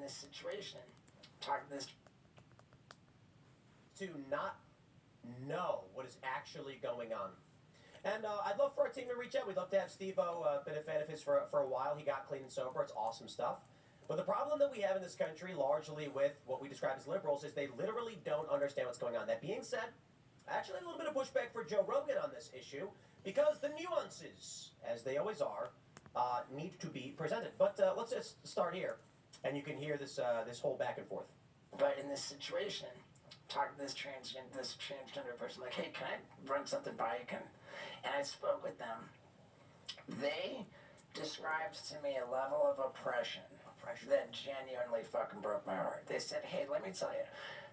this situation, talking this to not know what is actually going on. And I'd love for our team to reach out. We'd love to have Steve-O, been a fan of his for a while. He got clean and sober. It's awesome stuff. But the problem that we have in this country, largely with what we describe as liberals, is they literally don't understand what's going on. That being said, actually a little bit of pushback for Joe Rogan on this issue, because the nuances, as they always are, need to be presented. But let's just start here, and you can hear this whole back and forth. But in this situation, talking to this transgender person, like, hey, can I run something by you? And I spoke with them. They described to me a level of oppression that genuinely fucking broke my heart. They said, hey, let me tell you,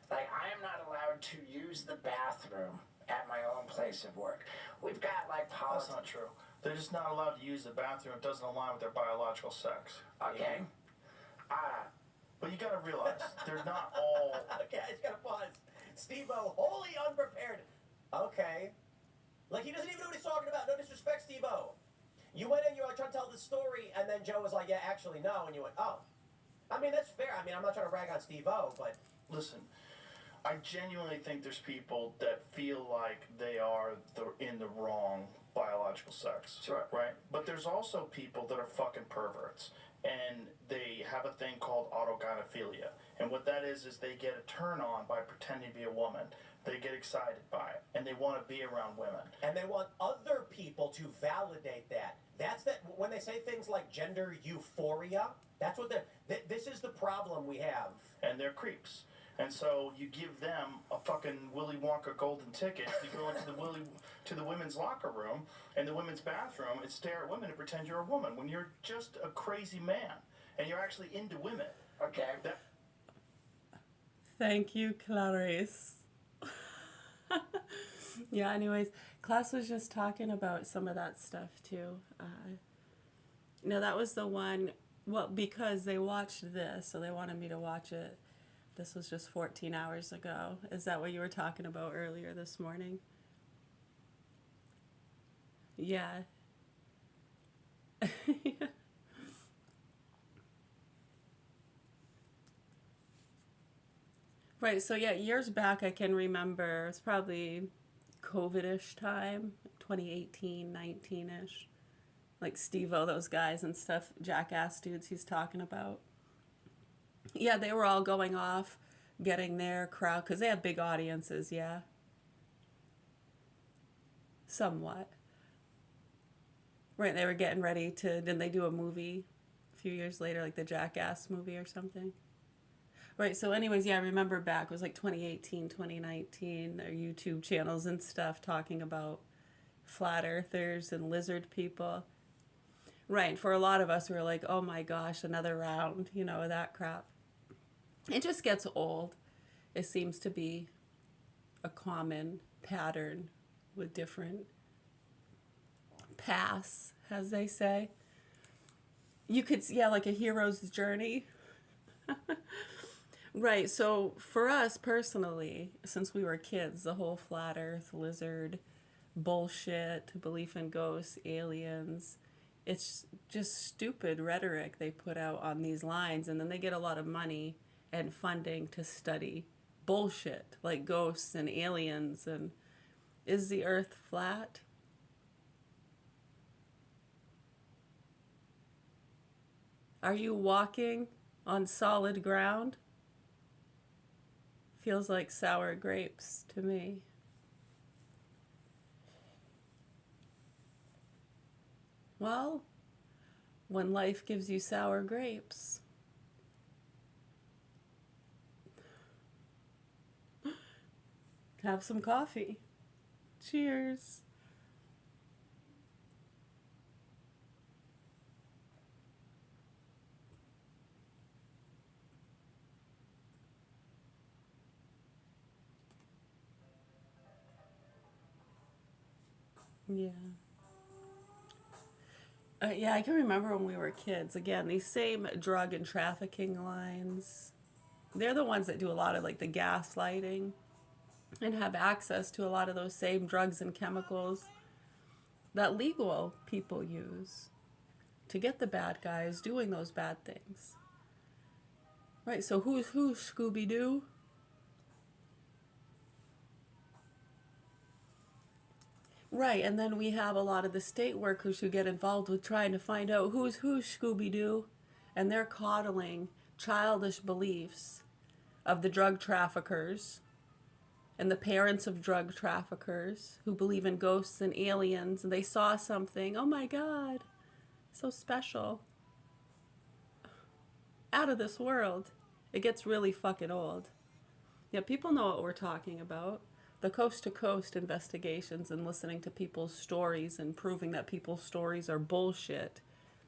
like, I am not allowed to use the bathroom at my own place of work. We've got, like, That's not true. They're just not allowed to use the bathroom. It doesn't align with their biological sex. Okay. But you gotta realize, they're not all... Okay, I just gotta pause. Steve-O, wholly unprepared. Okay. Like, he doesn't even know what he's talking about. No disrespect, Steve-O. You went in, you were trying to tell the story, and then Joe was like, yeah, actually, no. And you went, oh. I mean, that's fair. I mean, I'm not trying to rag on Steve-O, but... Listen, I genuinely think there's people that feel like they are in the wrong biological sex. Sure. Right? But there's also people that are fucking perverts. And they have a thing called autogynephilia. And what that is they get a turn on by pretending to be a woman. They get excited by it. And they want to be around women. And they want other people to validate that. That's that. When they say things like gender euphoria, that's what this is the problem we have. And they're creeps. And so you give them a fucking Willy Wonka golden ticket to go into the women's locker room and the women's bathroom and stare at women and pretend you're a woman when you're just a crazy man and you're actually into women. Okay. Thank you, Clarice. Yeah, anyways, class was just talking about some of that stuff too. No, that was the one, well, because they watched this, so they wanted me to watch it. This was just 14 hours ago. Is that what you were talking about earlier this morning? Yeah. Right, so yeah, years back I can remember, it's probably COVID-ish time, 2018, 19-ish. Like Steve-O, those guys and stuff, jackass dudes he's talking about. Yeah, they were all going off, getting their crowd, because they have big audiences, yeah. Somewhat. Right, they were getting ready to, didn't they do a movie a few years later, like the Jackass movie or something? Right, so anyways, yeah, I remember back, it was like 2018, 2019, their YouTube channels and stuff talking about flat earthers and lizard people. Right, for a lot of us, we were like, oh my gosh, another round, you know, that crap. It just gets old. It seems to be a common pattern with different paths, as they say. You could, yeah, like a hero's journey. Right, so for us personally, since we were kids, the whole flat earth, lizard, bullshit, belief in ghosts, aliens, it's just stupid rhetoric they put out on these lines, and then they get a lot of money and funding to study bullshit like ghosts and aliens. And is the earth flat? Are you walking on solid ground? Feels like sour grapes to me. Well, when life gives you sour grapes, have some coffee. Cheers. Yeah. Yeah, I can remember when we were kids. Again, these same drug and trafficking lines, they're the ones that do a lot of like the gaslighting and have access to a lot of those same drugs and chemicals that legal people use to get the bad guys doing those bad things. Right, so who's who, Scooby-Doo? Right, and then we have a lot of the state workers who get involved with trying to find out who's who, Scooby-Doo, and they're coddling childish beliefs of the drug traffickers and the parents of drug traffickers who believe in ghosts and aliens, and they saw something, oh my god, so special, out of this world. It gets really fucking old. Yeah, people know what we're talking about. The coast to coast investigations and listening to people's stories and proving that people's stories are bullshit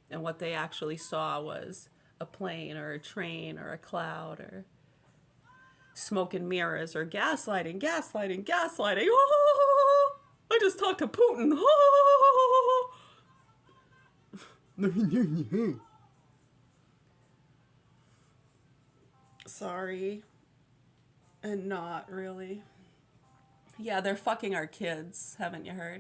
and what they actually saw was a plane or a train or a cloud or smoke and mirrors or gaslighting, gaslighting, gaslighting. Oh, I just talked to Putin. Oh. Sorry. And not really. Yeah, they're fucking our kids, haven't you heard?